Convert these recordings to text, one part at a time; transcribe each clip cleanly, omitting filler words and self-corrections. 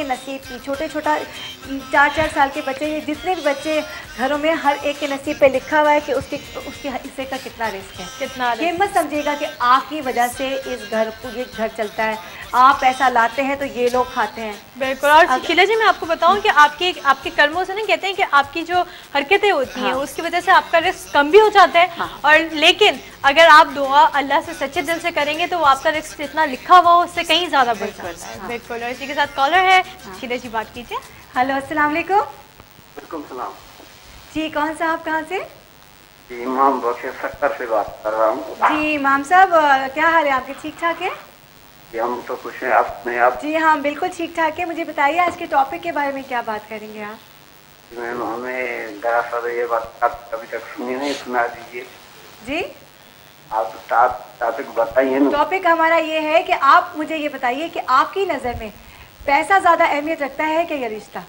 के नसीब की, छोटे छोटा 4-4 साल के बच्चे, जितने भी बच्चे घरों में, हर एक के नसीब पे लिखा हुआ है कि उसके हिस्से का कितना रिस्क है, कितना ये मत समझिएगा कि आपकी वजह से इस घर को, ये घर चलता है, आप पैसा लाते हैं तो ये लोग खाते हैं। बिल्कुल। और शीला जी मैं आपको बताऊं कि आपके कर्मों से ना कहते हैं कि आपकी जो हरकतें होती हैं उसकी वजह से आपका रिस्क कम भी हो जाता है। और लेकिन अगर आप दुआ अल्लाह से सच्चे दिल से करेंगे तो आपका रिस्क जितना लिखा हुआ हो उससे कहीं ज़्यादा बढ़ जाता है। बिल्कुल। और इसी के साथ कॉलर है, शीला जी बात कीजिए। हेलो, अस्सलाम वालेकुम। वालेकुम सलाम जी, कौन साहब कहाँ से? जी, इमाम बशीर सक्कर से बात कर रहा हूँ। जी इमाम साहब, क्या हाल है आपके? ठीक ठाक है जी, हम तो खुश हैं। आप? जी हाँ, बिल्कुल ठीक ठाक है। मुझे बताइए आज के टॉपिक के बारे में क्या बात करेंगे आप? मैम, हमें दरअसल ये बात आप अभी तक सुनी नहीं, सुना दीजिए। जी, आप टॉपिक बताइए ना। टॉपिक हमारा ये है कि आप मुझे ये बताइए कि आपकी नज़र में पैसा ज़्यादा अहमियत रखता है कि ये रिश्ता?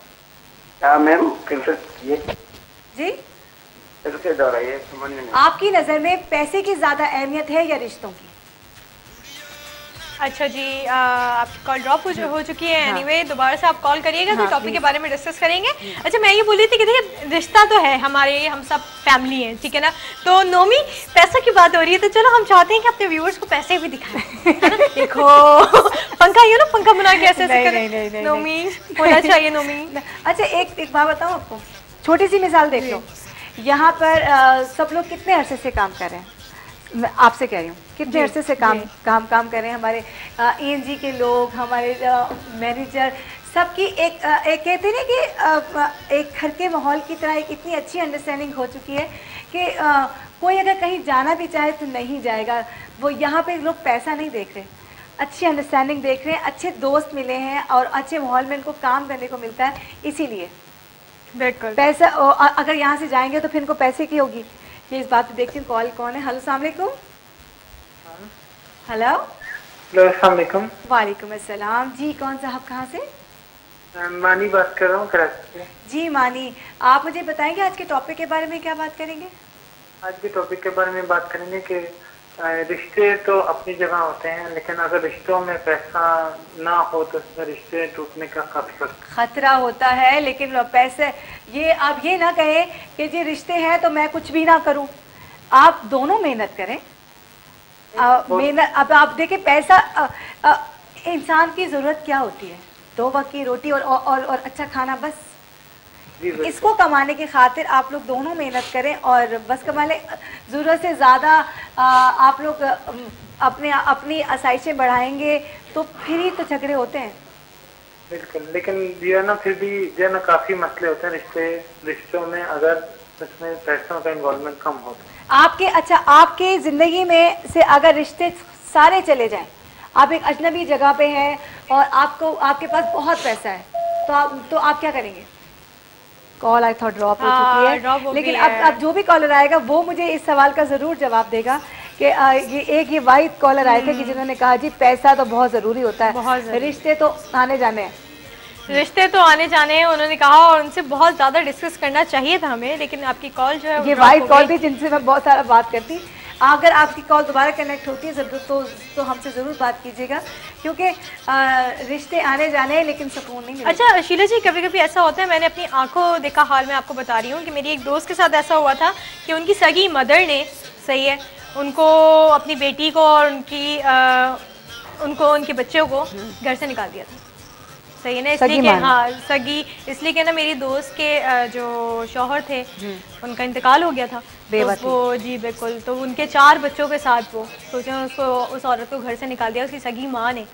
क्या मैम, फिर से ये जी, फिर से दोहराइए, समझ में नहीं। आपकी नज़र में पैसे की ज़्यादा अहमियत है या रिश्तों की? अच्छा जी, आपकी कॉल ड्रॉप हो चुकी है। एनीवे दोबारा से आप कॉल करिएगा तो टॉपिक के बारे में डिस्कस करेंगे। अच्छा, मैं ये बोली थी कि देखिए रिश्ता तो है हमारे, हम सब फैमिली हैं, ठीक है ना। तो नोमी, पैसा की बात हो रही है तो चलो हम चाहते हैं कि अपने व्यूअर्स को पैसे भी दिखाएं, है ना। देखो पंखा, ये ना पंखा बना के ऐसे करें नोमी, होना चाहिए नोमी। अच्छा, एक बात बताऊँ आपको, छोटी सी मिसाल देख लो। यहाँ पर सब लोग कितने अरसे से काम कर रहे हैं, मैं आपसे कह रही हूँ, कितने अरसे से काम कर रहे हैं। हमारे ENG के लोग, हमारे मैनेजर, सबकी एक कहते हैं ना कि एक घर के माहौल की तरह एक इतनी अच्छी अंडरस्टैंडिंग हो चुकी है कि कोई अगर कहीं जाना भी चाहे तो नहीं जाएगा। वो यहाँ पे लोग पैसा नहीं देख रहे, अच्छी अंडरस्टैंडिंग देख रहे हैं, अच्छे दोस्त मिले हैं और अच्छे माहौल में इनको काम करने को मिलता है। इसीलिए बिल्कुल पैसा, अगर यहाँ से जाएंगे तो फिर इनको पैसे की होगी। ये इस बात पे देखती हूँ कॉल कौन है। हेलो, अस्सलाम वालेकुम। हेलो, अस्सलाम वालेकुम। वालेकुम अस्सलाम। जी, कौन साहब कहाँ से? मानी बात कर रहा हूँ कराची से। जी मानी, आप मुझे बताएंगे आज के टॉपिक के बारे में क्या बात करेंगे? आज के टॉपिक के बारे में बात करेंगे कि रिश्ते तो अपनी जगह होते हैं, लेकिन अगर रिश्तों में पैसा ना हो तो उसमें रिश्ते टूटने का काफी खतरा होता है। लेकिन पैसे, ये आप ये ना कहें कि जी रिश्ते हैं तो मैं कुछ भी ना करूं। आप दोनों मेहनत करें। मेहनत, अब आप देखें पैसा, इंसान की ज़रूरत क्या होती है? 2 वक्त की रोटी और अच्छा खाना, बस। इसको कमाने की खातिर आप लोग दोनों मेहनत करें और बस कमा लें। ज़रूरत से ज़्यादा आप लोग अपनी आसाइशें बढ़ाएंगे तो फिर ही तो झगड़े होते हैं। बिल्कुल, लेकिन जो है ना, फिर भी जो है ना काफ़ी मसले होते हैं रिश्तों में अगर उसमें पैसों का इन्वॉल्वमेंट कम हो। आपके ज़िंदगी में से अगर रिश्ते सारे चले जाएं, आप एक अजनबी जगह पे हैं और आपके पास बहुत पैसा है, तो आप क्या करेंगे? कॉल आई थॉट ड्रॉप हो चुकी है, लेकिन अब जो भी कॉलर आएगा वो मुझे इस सवाल का ज़रूर जवाब देगा कि ये वाइट कॉलर आए थे कि जिन्होंने कहा जी पैसा तो बहुत ज़रूरी होता है, रिश्ते तो आने जाने हैं। रिश्ते तो आने जाने हैं, उन्होंने कहा, और उनसे बहुत ज़्यादा डिस्कस करना चाहिए था हमें, लेकिन आपकी कॉल जो है ये वाइट कॉल थी जिनसे मैं बहुत सारा बात करती। अगर आपकी कॉल दोबारा कनेक्ट होती है तो हमसे ज़रूर बात कीजिएगा, क्योंकि रिश्ते आने जाने हैं लेकिन सुकून नहीं मिलता। अच्छा शीला जी, कभी कभी ऐसा होता है, मैंने अपनी आंखों देखा हाल में आपको बता रही हूँ कि मेरी एक दोस्त के साथ ऐसा हुआ था कि उनकी सगी मदर ने, सही है, उनको, अपनी बेटी को और उनके बच्चों को घर से निकाल दिया था। सही है ना, इसलिए कि सगी, इसलिए कि ना मेरी दोस्त के जो शौहर थे उनका इंतकाल हो गया था, तो वो, जी बिल्कुल, तो उनके 4 बच्चों के साथ वो सोचे उस औरत को घर से निकाल दिया, उसकी सगी माँ ने।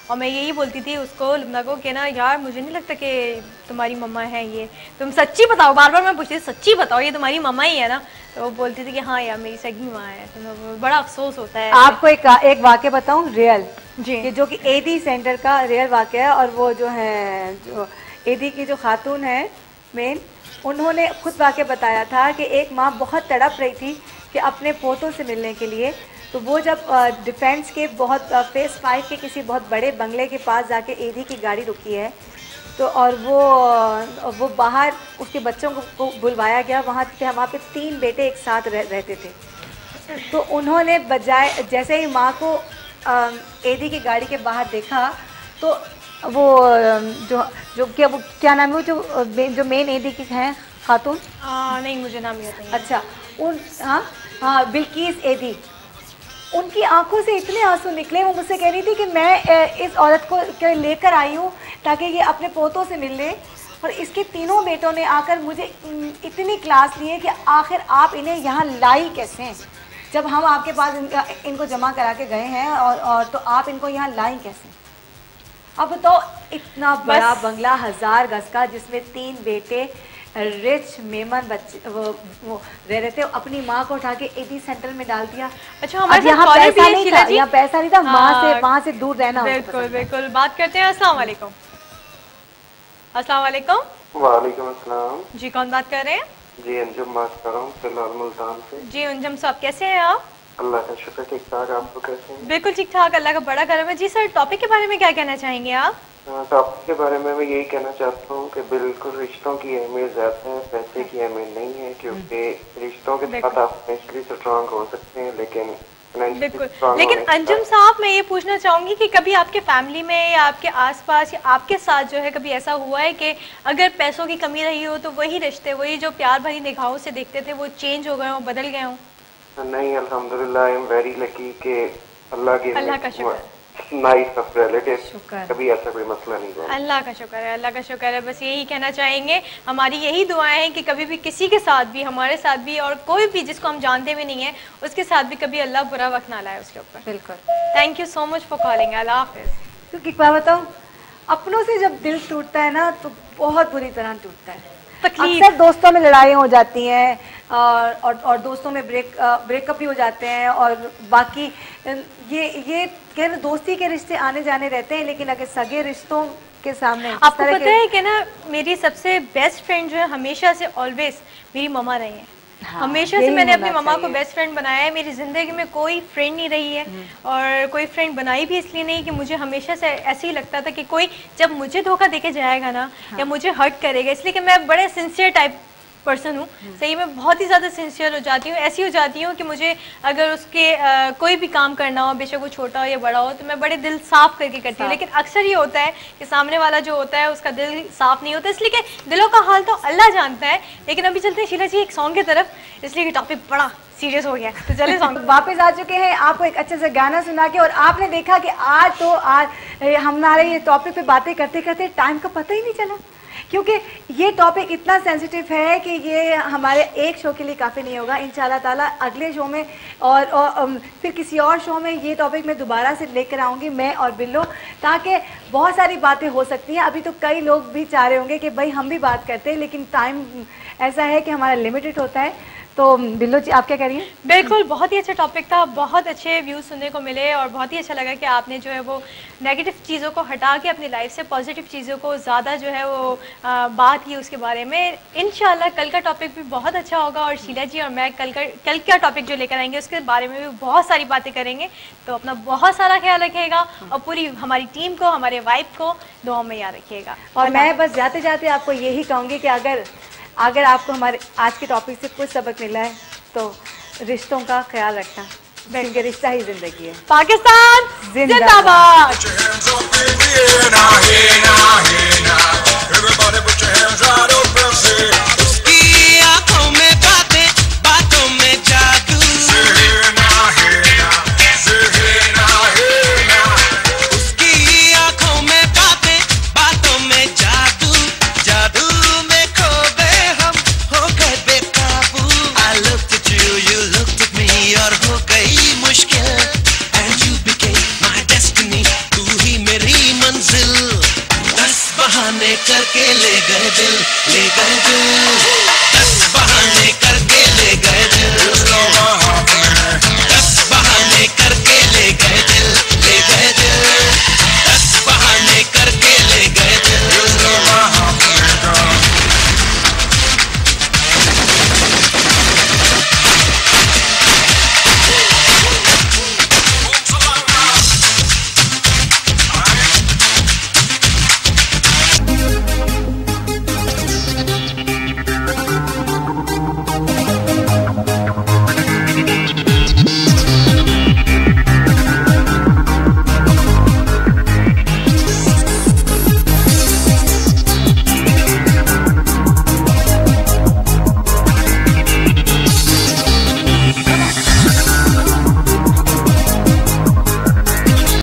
और मैं यही बोलती थी उसको, लुबना को, कि ना यार मुझे नहीं लगता कि तुम्हारी मम्मा है ये, तुम सच्ची बताओ। बार बार मैं पूछती थी सच्ची बताओ ये तुम्हारी मम्मा ही है ना, तो वो बोलती थी कि हाँ यार मेरी सगी माँ है। तो बड़ा अफसोस होता है। आपको एक वाक़या बताऊँ रियल जी, कि जो कि AD सेंटर का रियल वाक़या है। और वो जो है, जो AD की जो खातून है मेन, उन्होंने खुद वाक़या बताया था कि एक माँ बहुत तड़प रही थी कि अपने पोतों से मिलने के लिए। तो वो जब डिफेंस के बहुत फेज़ 5 के किसी बहुत बड़े बंगले के पास जाके AD की गाड़ी रुकी है, तो और वो बाहर उसके बच्चों को बुलवाया गया। वहाँ पे 3 बेटे एक साथ रहते थे। तो उन्होंने बजाय, जैसे ही माँ को AD की गाड़ी के बाहर देखा तो वो जो क्या नाम है वो जो मेन एडी की हैं खातून? नहीं मुझे नाम याद नहीं। अच्छा, उन हाँ बिल्किस एदी, उनकी आंखों से इतने आंसू निकले। वो मुझसे कह रही थी कि मैं इस औरत को लेकर आई हूँ ताकि ये अपने पोतों से मिल ले, और इसके तीनों बेटों ने आकर मुझे इतनी क्लास ली है कि आखिर आप इन्हें यहाँ लाई कैसे हैं? जब हम आपके पास इनको जमा करा के गए हैं और तो आप इनको यहाँ लाई कैसे? अब बताओ, इतना बड़ा बंगला 1000 गज का जिसमें 3 बेटे रिच मेमन बच्चे वो रह रहे थे, अपनी माँ को उठा के एडी सेंटर में डाल दिया। अच्छा, हमारे यहाँ पैसा नहीं था, यहाँ पैसा नहीं था, माँ से दूर रहना। बिल्कुल बिल्कुल, बात करते हैं। अस्सलाम वालेकुम। अस्सलाम वालेकुम। वालेकुम अस्सलाम। जी कौन बात कर रहे हैं? जी अंजुम बात कर रहा हूँ फिलहाल मुल्तान से। जी अंजुम साहब कैसे हैं आप? अल्लाह का शुक्र, ठीक ठाक। आपको कैसे हैं? बिल्कुल ठीक ठाक, अल्लाह का बड़ा करम है। जी सर, टॉपिक के बारे में क्या कहना चाहेंगे आप? टॉपिक के बारे में मैं यही कहना चाहता हूँ कि बिल्कुल रिश्तों की अहमियत ज्यादा है, पैसे की अहमियत नहीं है, क्योंकि रिश्तों के साथ आप फाइनेंशियली स्ट्रांग हो सकते हैं लेकिन बिल्कुल। लेकिन अंजुम साहब, मैं ये पूछना चाहूंगी कि कभी आपके फैमिली में या आपके आसपास या आपके साथ जो है कभी ऐसा हुआ है कि अगर पैसों की कमी रही हो तो वही रिश्ते, वही जो प्यार भरी निगाहों से देखते थे वो चेंज हो गए हो, बदल गए हो? नहीं, अल्हम्दुलिल्लाह, आई एम वेरी लकी कि अल्लाह का शुक्र, नाइस ऑफ रिलेटिव्स, कभी ऐसा कोई मसला नहीं हुआ। अल्लाह का शुक्र है, अल्लाह का शुक्र है। बस यही कहना चाहेंगे, हमारी यही दुआएं हैं कि कभी भी किसी के साथ भी, हमारे साथ भी, और कोई भी जिसको हम जानते भी नहीं है उसके साथ भी कभी अल्लाह बुरा वक्त ना लाए उसके ऊपर। बिल्कुल। Thank you so much for calling. अल्लाह हाफिज़। क्योंकि क्या बताऊँ, अपनों से जब दिल टूटता है ना तो बहुत बुरी तरह टूटता है। अक्सर दोस्तों में लड़ाई हो जाती हैं और दोस्तों में ब्रेकअप भी हो जाते हैं, और बाकी ये कह रहे दोस्ती के रिश्ते आने जाने रहते हैं, लेकिन अगर सगे रिश्तों के सामने आपको पता है कि ना, मेरी सबसे बेस्ट फ्रेंड जो है हमेशा से ऑलवेज मेरी ममा रही है। हाँ, हमेशा से मैंने अपनी ममा को बेस्ट फ्रेंड बनाया है। मेरी ज़िंदगी में कोई फ्रेंड नहीं रही है, और कोई फ्रेंड बनाई भी इसलिए नहीं कि मुझे हमेशा से ऐसे ही लगता था कि कोई जब मुझे धोखा देके जाएगा ना, हाँ, या मुझे हर्ट करेगा, इसलिए कि मैं बड़े सिंसियर टाइप पर्सन हूँ। सही में बहुत ही ज़्यादा सिंसियर हो जाती हूँ, ऐसी हो जाती हूँ कि मुझे अगर उसके कोई भी काम करना हो, बेशक वो छोटा हो या बड़ा हो, तो मैं बड़े दिल साफ करके करती हूँ। लेकिन अक्सर ये होता है कि सामने वाला जो होता है उसका दिल साफ नहीं होता, इसलिए कि दिलों का हाल तो अल्लाह जानता है। लेकिन अभी चलते हैं शीला जी एक सॉन्ग की तरफ, इसलिए कि टॉपिक बड़ा सीरियस हो गया, तो चले सॉन्ग। वापस आ चुके हैं आपको एक अच्छे से गाना सुना के, और आपने देखा कि आज हमारे ये टॉपिक पे बातें करते करते टाइम का पता ही नहीं चला, क्योंकि ये टॉपिक इतना सेंसिटिव है कि ये हमारे एक शो के लिए काफ़ी नहीं होगा। इंशाल्लाह ताला अगले शो में और फिर किसी और शो में ये टॉपिक मैं दोबारा से लेकर आऊँगी, मैं और बिल्लो, ताकि बहुत सारी बातें हो सकती हैं। अभी तो कई लोग भी चाह रहे होंगे कि भाई हम भी बात करते हैं, लेकिन टाइम ऐसा है कि हमारा लिमिटेड होता है। तो बिल्लो जी आप क्या कह रही हैं? बिल्कुल, बहुत ही अच्छा टॉपिक था, बहुत अच्छे व्यूज़ सुनने को मिले, और बहुत ही अच्छा लगा कि आपने जो है वो नेगेटिव चीज़ों को हटा के अपनी लाइफ से पॉजिटिव चीज़ों को ज़्यादा जो है वो बात की उसके बारे में। इंशाल्लाह कल का टॉपिक भी बहुत अच्छा होगा, और शीला जी और मैं कल का टॉपिक जो लेकर आएंगे उसके बारे में भी बहुत सारी बातें करेंगे। तो अपना बहुत सारा ख्याल रखिएगा, और पूरी हमारी टीम को, हमारे वाइफ को दुआ में याद रखिएगा। और मैं बस जाते जाते आपको यही कहूँगी कि अगर आपको हमारे आज के टॉपिक से कुछ सबक मिला है तो रिश्तों का ख्याल रखना, क्योंकि रिश्ता ही जिंदगी है। पाकिस्तान जिंदाबाद। करके ले गए दिल, ले गए दिल।